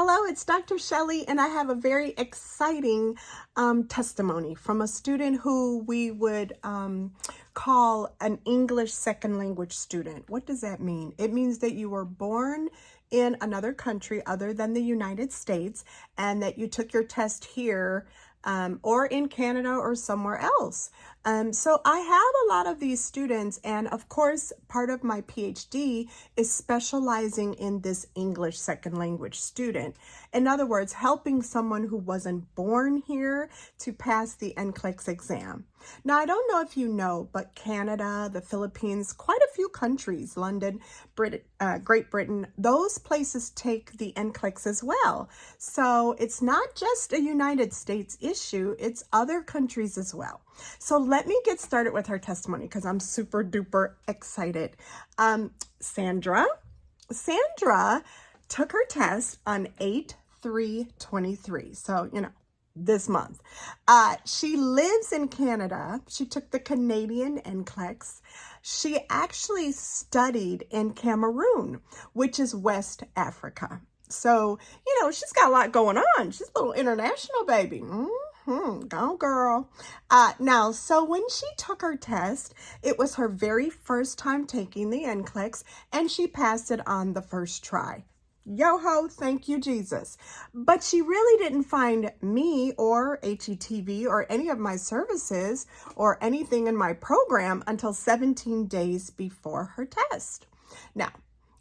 Hello, it's Dr. Shelley, and I have a very exciting testimony from a student who we would call an English second language student. What does that mean? It means that you were born in another country other than the United States and that you took your test here or in Canada or somewhere else. So I have a lot of these students, and of course, part of my PhD is specializing in this English second language student. In other words, helping someone who wasn't born here to pass the NCLEX exam. Now, I don't know if you know, but Canada, the Philippines, quite a few countries, London, Great Britain, those places take the NCLEX as well. So it's not just a United States issue, it's other countries as well. So let me get started with her testimony because I'm super duper excited. Sandra took her test on 8/3/23. So, this month. She lives in Canada. She took the Canadian NCLEX. She actually studied in Cameroon, which is West Africa. So, she's got a lot going on. She's a little international baby. Go girl. Now, so when she took her test, it was her very first time taking the NCLEX, and she passed it on the first try. Yo-ho, thank you, Jesus. But she really didn't find me or HETV or any of my services or anything in my program until 17 days before her test. Now,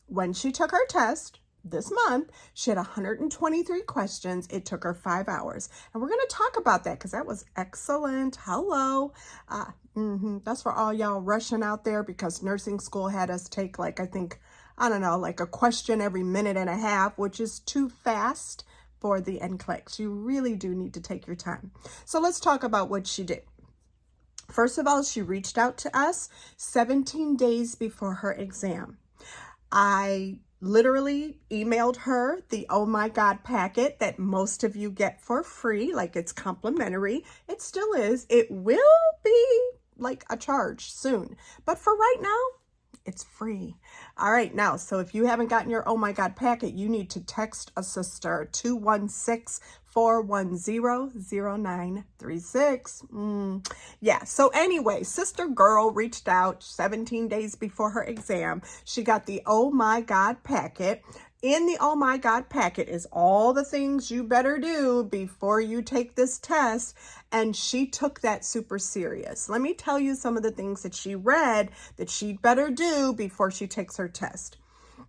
when she took her test this month, she had 123 questions. It took her 5 hours. And we're going to talk about that because that was excellent. Hello. That's for all y'all rushing out there because nursing school had us take like a question every minute and a half, which is too fast for the NCLEX. You really do need to take your time. So let's talk about what she did. First of all, she reached out to us 17 days before her exam. I literally emailed her the Oh My God packet that most of you get for free, like it's complimentary. It still is. It will be like a charge soon, but for right now, it's free. All right, now, so if you haven't gotten your Oh My God packet, you need to text a sister, 216-410-0936. Yeah, so anyway, sister girl reached out 17 days before her exam. She got the Oh My God packet. In the Oh My God packet is all the things you better do before you take this test, and she took that super serious. Let me tell you some of the things that she read that she'd better do before she takes her test.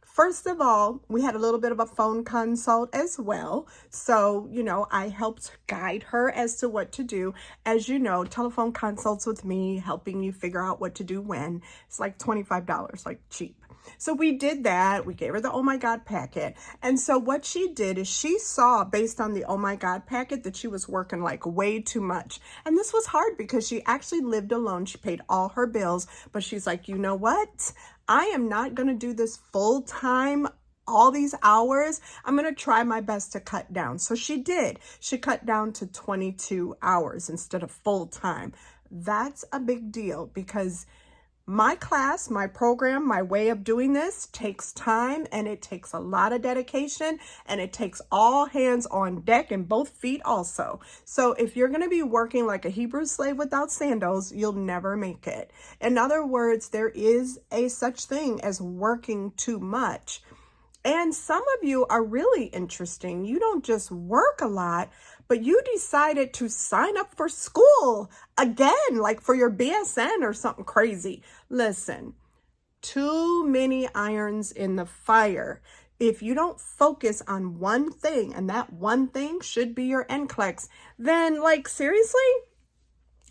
First of all, we had a little bit of a phone consult as well. So, I helped guide her as to what to do. As you know, telephone consults with me, helping you figure out what to do when. It's like $25, like cheap. So we did that. We gave her the Oh My God packet. And so what she did is she saw, based on the Oh My God packet, that she was working like way too much. And this was hard because she actually lived alone. She paid all her bills, but she's like, you know what? I am not going to do this full time, all these hours. I'm going to try my best to cut down. So she did. She cut down to 22 hours instead of full time. That's a big deal because my class, my program, my way of doing this takes time, and it takes a lot of dedication, and it takes all hands on deck and both feet also. So if you're going to be working like a Hebrew slave without sandals, you'll never make it. In other words, there is a such thing as working too much. And some of you are really interesting. You don't just work a lot, but you decided to sign up for school again, like for your BSN or something crazy. Listen, too many irons in the fire. If you don't focus on one thing, and that one thing should be your NCLEX, then seriously,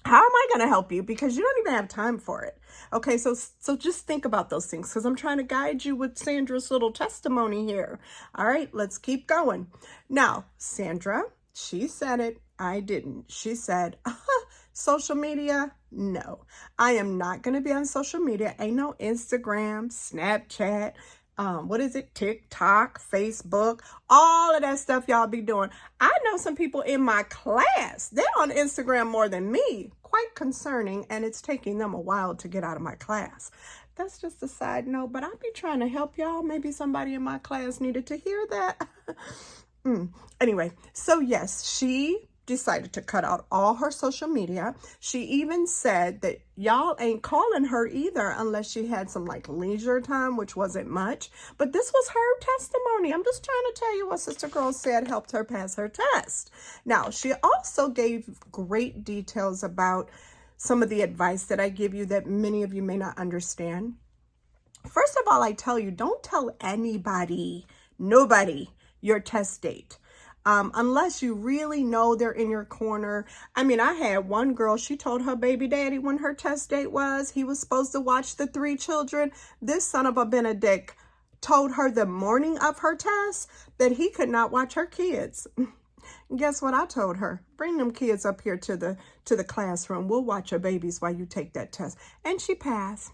how am I going to help you? Because you don't even have time for it. Okay, so just think about those things because I'm trying to guide you with Sandra's little testimony here. All right, let's keep going. Now, Sandra, she said it. I didn't. She said, social media? No, I am not going to be on social media. Ain't no Instagram, Snapchat, TikTok, Facebook, all of that stuff y'all be doing. I know some people in my class, they're on Instagram more than me. Quite concerning, and it's taking them a while to get out of my class. That's just a side note, but I'll be trying to help y'all. Maybe somebody in my class needed to hear that. Anyway, so yes, she decided to cut out all her social media. She even said that y'all ain't calling her either unless she had some like leisure time, which wasn't much. But this was her testimony. I'm just trying to tell you what Sister Girl said helped her pass her test. Now, she also gave great details about some of the advice that I give you that many of you may not understand. First of all, I tell you, don't tell anybody, nobody, your test date. Unless you really know they're in your corner. I mean, I had one girl, she told her baby daddy when her test date was, he was supposed to watch the 3 children. This son of a Benedict told her the morning of her test that he could not watch her kids. Guess what I told her? Bring them kids up here to the classroom. We'll watch your babies while you take that test. And she passed.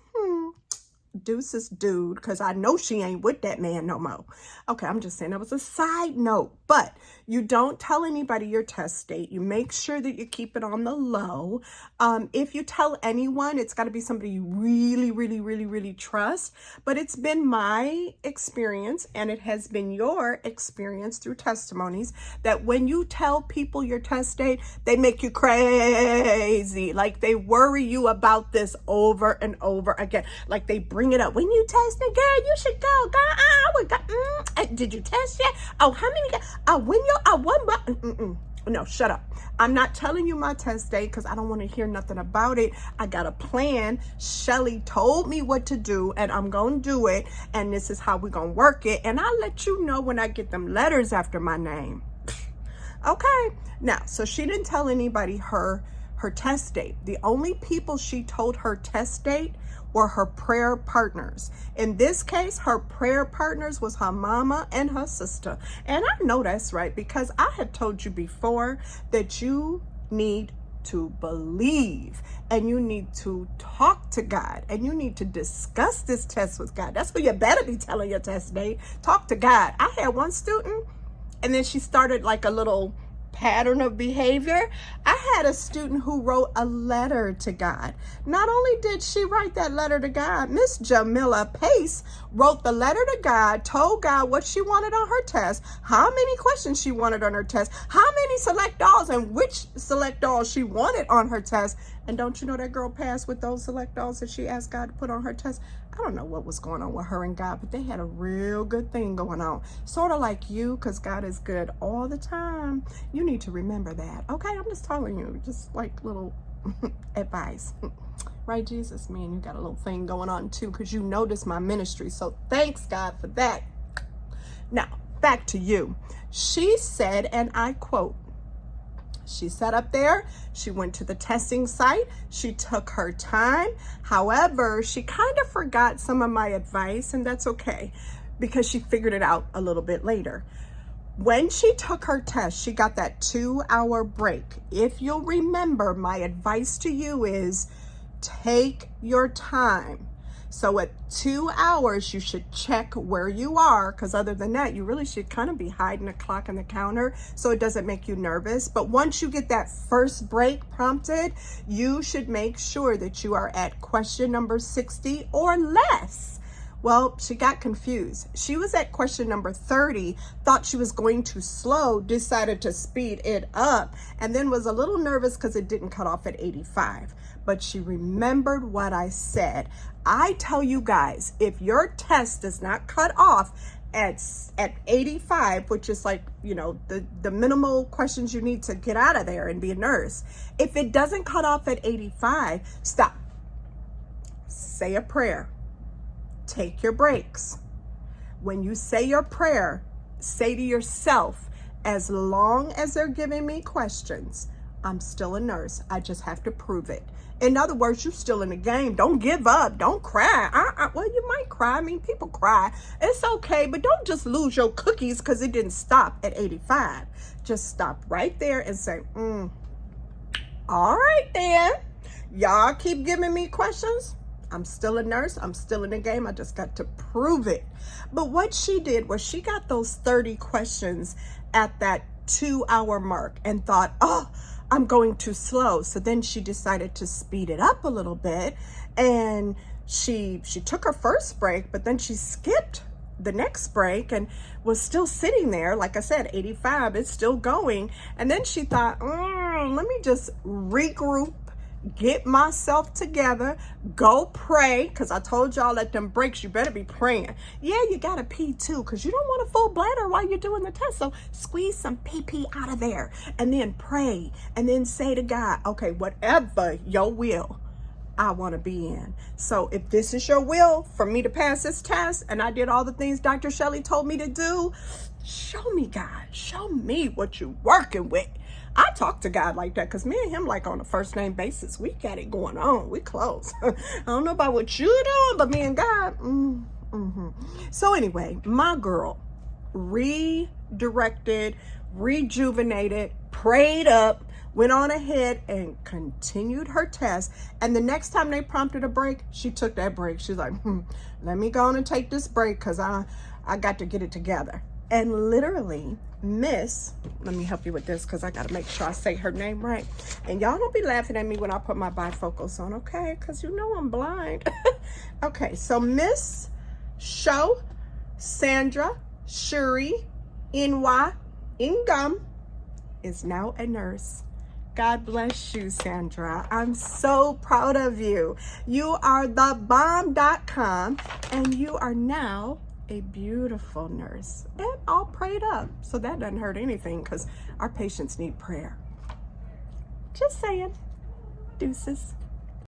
Deuces dude, because I know she ain't with that man no more. Okay, I'm just saying that was a side note. But you don't tell anybody your test date. You make sure that you keep it on the low. If you tell anyone, it's got to be somebody you really, really, really, really trust. But it's been my experience, and it has been your experience through testimonies, that when you tell people your test date, they make you crazy. Like they worry you about this over and over again. Like they bring it up. When you test it, girl, you should go. Girl, did you test yet? Oh, how many? When you, one, no, shut up. I'm not telling you my test date because I don't want to hear nothing about it. I got a plan. Shelly told me what to do, and I'm going to do it. And this is how we're going to work it. And I'll let you know when I get them letters after my name. Okay. Now, so she didn't tell anybody her test date. The only people she told her test date were her prayer partners. In this case, her prayer partners was her mama and her sister. And I know that's right, because I have told you before that you need to believe, and you need to talk to God, and you need to discuss this test with God. That's what you better be telling your test date. Talk to God. I had one student, and then she started like a little pattern of behavior. I had a student who wrote a letter to God. Not only did she write that letter to God, Miss Jamila Pace wrote the letter to God, told God what she wanted on her test, how many questions she wanted on her test, how many select alls and which select alls she wanted on her test. And don't you know that girl passed with those select alls that she asked God to put on her test? I don't know what was going on with her and God, but they had a real good thing going on. Sort of like you, because God is good all the time. You need to remember that. Okay, I'm just telling you, just like little advice. Right, Jesus? Man, you got a little thing going on too, because you noticed my ministry. So thanks, God, for that. Now, back to you. She said, and I quote, she sat up there, she went to the testing site, she took her time. However, she kind of forgot some of my advice, and that's okay, because she figured it out a little bit later. When she took her test, she got that 2-hour break. If you'll remember, my advice to you is take your time. So at 2 hours, you should check where you are, because other than that, you really should kind of be hiding a clock on the counter so it doesn't make you nervous. But once you get that first break prompted, you should make sure that you are at question number 60 or less. Well, she got confused. She was at question number 30, thought she was going too slow, decided to speed it up, and then was a little nervous because it didn't cut off at 85. But she remembered what I said. I tell you guys, if your test does not cut off at 85, which is like, you know, the minimal questions you need to get out of there and be a nurse. If it doesn't cut off at 85, stop. Say a prayer. Take your breaks. When you say your prayer, say to yourself, as long as they're giving me questions, I'm still a nurse. I just have to prove it. In other words, you're still in the game. Don't give up. Don't cry. Well, you might cry. I mean, people cry. It's okay, but don't just lose your cookies because it didn't stop at 85. Just stop right there and say, all right then. Y'all keep giving me questions. I'm still a nurse. I'm still in the game. I just got to prove it. But what she did was she got those 30 questions at that 2-hour mark and thought, oh, I'm going too slow. So then she decided to speed it up a little bit, and she took her first break, but then she skipped the next break and was still sitting there. Like I said, 85, it's still going. And then she thought, let me just regroup, get myself together, go pray, because I told y'all at them breaks, you better be praying. Yeah, you gotta pee too, because you don't want a full bladder while you're doing the test. So squeeze some pee out of there, and then pray, and then say to God, okay, whatever your will, I want to be in. So if this is your will for me to pass this test, and I did all the things Dr. Shelly told me to do, show me, God, show me what you're working with. I talk to God like that, because me and him, like, on a first name basis. We got it going on. We close. I don't know about what you're doing, but me and God. So anyway, my girl redirected, rejuvenated, prayed up, went on ahead and continued her test. And the next time they prompted a break, she took that break. She's like, let me go on and take this break, because I got to get it together. And literally, Miss, let me help you with this, because I got to make sure I say her name right. And y'all don't be laughing at me when I put my bifocals on, okay? Because you know I'm blind. Okay, so Miss Show Sandra Shuri Inwa Ingam is now a nurse. God bless you, Sandra. I'm so proud of you. You are the bomb.com, and you are now a beautiful nurse and all prayed up. So that doesn't hurt anything, because our patients need prayer. Just saying. Deuces.